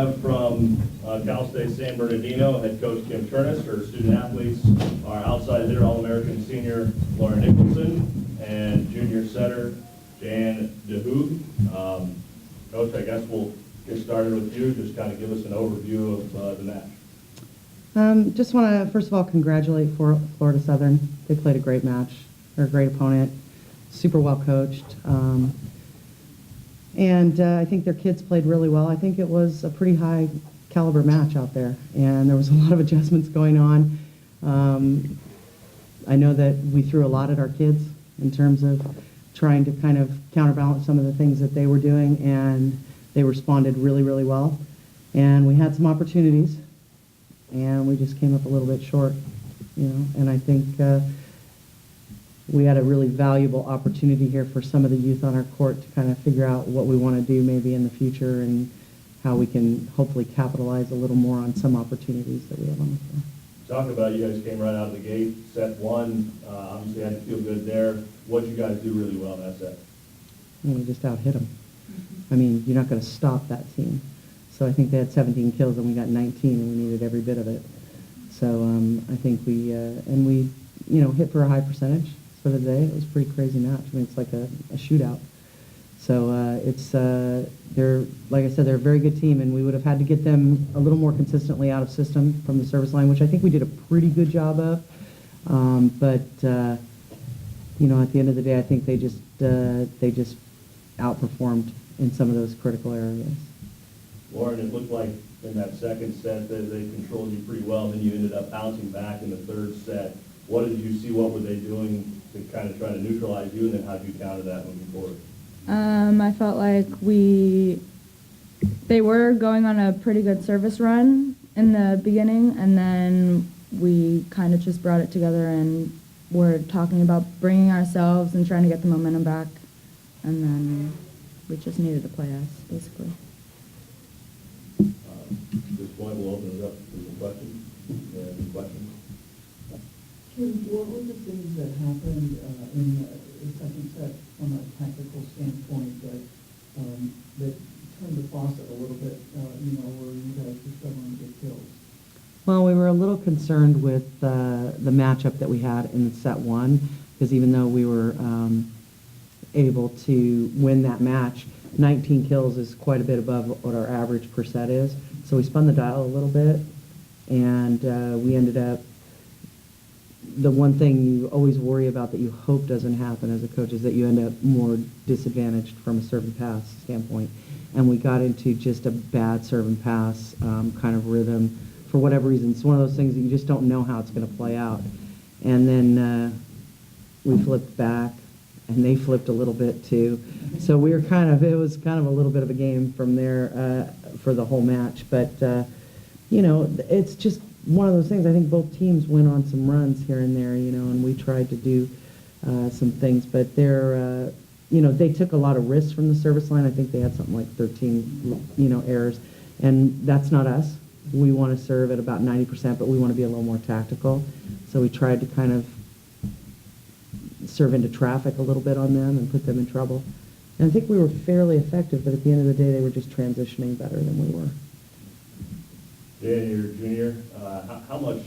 have from Cal State San Bernardino, head coach Kim Turnus. Her student athletes are outside hitter All-American senior Lauren Nicholson and junior setter Jan DeHoog. Coach, I guess we'll get started with you. Just kind of give us an overview of the match. Just want to, first of all, congratulate Florida Southern. They played a great match. They're a great opponent, super well coached. And I think their kids played really well. I think it was a pretty high caliber match out there, and there was a lot of adjustments going on. I know that we threw a lot at our kids in terms of trying to kind of counterbalance some of the things that they were doing, and they responded really, really well. And we had some opportunities, and we just came up a little bit short, you know. And I think we had a really valuable opportunity here for some of the youth on our court to kind of figure out what we want to do maybe in the future and how we can hopefully capitalize a little more on some opportunities that we have on the floor. Talk about, you guys came right out of the gate, set one, obviously had to feel good there. What did you guys do really well in that set? And we just out-hit them. I mean, you're not going to stop that team. So I think they had 17 kills and we got 19 and we needed every bit of it. So I think we hit for a high percentage for the day. It was a pretty crazy match. I mean, it's like a shootout. So they're, like I said, they're a very good team, and we would have had to get them a little more consistently out of system from the service line, which I think we did a pretty good job of. But at the end of the day, I think they just outperformed in some of those critical areas. Lauren, it looked like in that second set that they controlled you pretty well, and then you ended up bouncing back in the third set. What did you see? What were they doing to kind of try to neutralize you, and then how did you counter that moving forward? I felt like they were going on a pretty good service run in the beginning, and then we kind of just brought it together and were talking about bringing ourselves and trying to get the momentum back, and then we just needed to play us, basically. At this point, we'll open it up for some questions. Any questions? Kim, what were the things that happened in the second set from a tactical standpoint that turned the faucet a little bit, where you guys were struggling to get kills? Well, we were a little concerned with the matchup that we had in set one, because even though we were able to win that match, 19 kills is quite a bit above what our average per set is. So we spun the dial a little bit, and we ended up, the one thing you always worry about that you hope doesn't happen as a coach is that you end up more disadvantaged from a serve and pass standpoint. And we got into just a bad serve and pass kind of rhythm for whatever reason. It's one of those things that you just don't know how it's going to play out. And then we flipped back, and they flipped a little bit too. So we were it was kind of a little bit of a game from there for the whole match. But, it's just one of those things. I think both teams went on some runs here and there, and we tried to do some things. But they took a lot of risks from the service line. I think they had something like 13, errors. And that's not us. We want to serve at about 90%, but we want to be a little more tactical. So we tried to kind of serve into traffic a little bit on them and put them in trouble. And I think we were fairly effective, but at the end of the day, they were just transitioning better than we were. Dan, you're a junior. How much,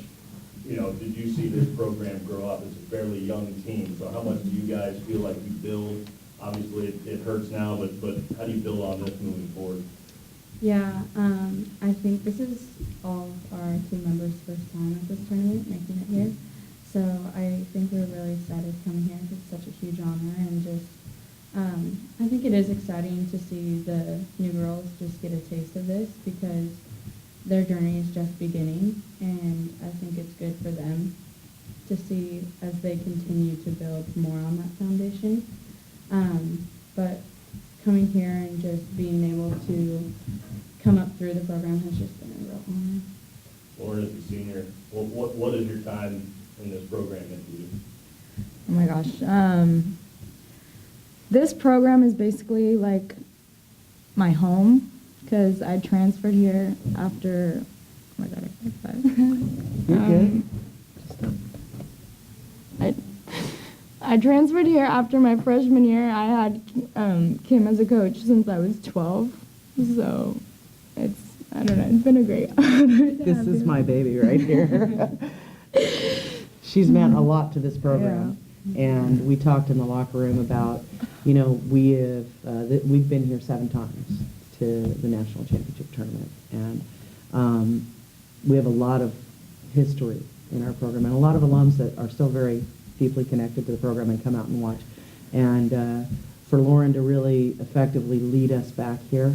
did you see this program grow up? It's a fairly young team, so how much do you guys feel like you build? Obviously, it hurts now, but how do you build on this moving forward? Yeah, I think this is all of our team members' first time at this tournament, making it here. So I think we're really excited coming here. It's such a huge honor, and just I think it is exciting to see the new girls just get a taste of this, because their journey is just beginning, and I think it's good for them to see as they continue to build more on that foundation. But coming here and just being able to come up through the program has just been a real honor. Lauren, as a senior, what is your time in this program meant to you? Oh my gosh. This program is basically like my home, because I transferred here after, oh my God, I can't five. You're good. I transferred here after my freshman year. I had Kim as a coach since I was 12, so it's, I don't don't know. It's been a great honor. This is my baby right here. She's meant a lot to this program. And we talked in the locker room about, you know, we've been here 7 times to the national championship tournament. And we have a lot of history in our program and a lot of alums that are still very deeply connected to the program and come out and watch. And for Lauren to really effectively lead us back here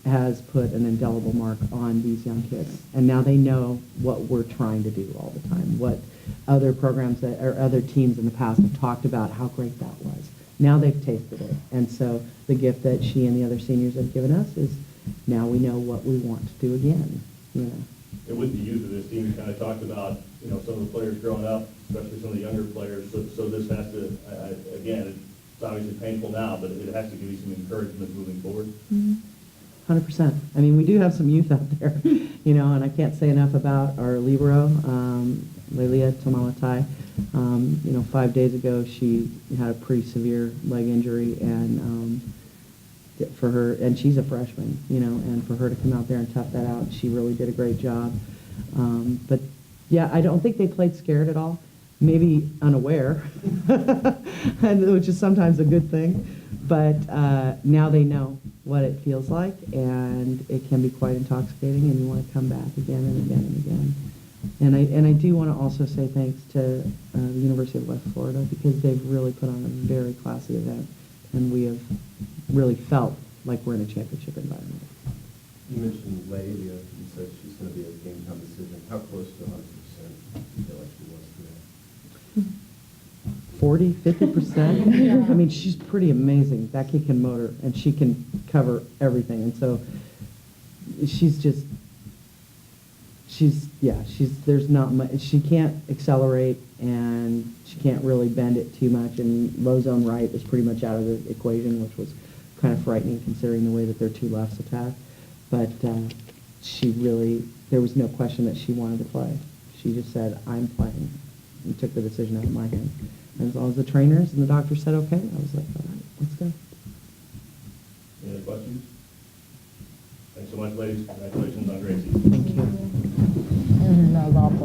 has put an indelible mark on these young kids. And now they know what we're trying to do all the time, what other programs that, or other teams in the past have talked about how great that was. Now they've tasted it. And so the gift that she and the other seniors have given us is now we know what we want to do again, you know. And with the youth of this team, you kind of talked about, you know, some of the players growing up, especially some of the younger players. So this has to, again, it's obviously painful now, but it has to give you some encouragement moving forward. 100%. I mean, we do have some youth out there, you know, and I can't say enough about our libero, Lelia Tomalatai. You know, 5 days ago, she had a pretty severe leg injury, and for her, and she's a freshman, you know, and for her to come out there and tough that out, she really did a great job. But yeah, I don't think they played scared at all. Maybe unaware, and which is sometimes a good thing. But now they know what it feels like, and it can be quite intoxicating, and you want to come back again and again and again. And I do want to also say thanks to the University of West Florida, because they've really put on a very classy event, and we have really felt like we're in a championship environment. You mentioned Leia. You said she's going to be a game time decision. How close to 100% do you feel like she was today? 40, 50%. I mean, she's pretty amazing. That kid can motor, and she can cover everything. And so there's not much. She can't accelerate, and she can't really bend it too much. And low zone right is pretty much out of the equation, which was kind of frightening considering the way that their 2 lefts attack. But there was no question that she wanted to play. She just said, I'm playing, and took the decision out of my hand. And as long as the trainers and the doctor said okay, I was like, all right, let's go. Any other questions? Thanks so much, ladies. Congratulations on a great season. Thank you. That was awful.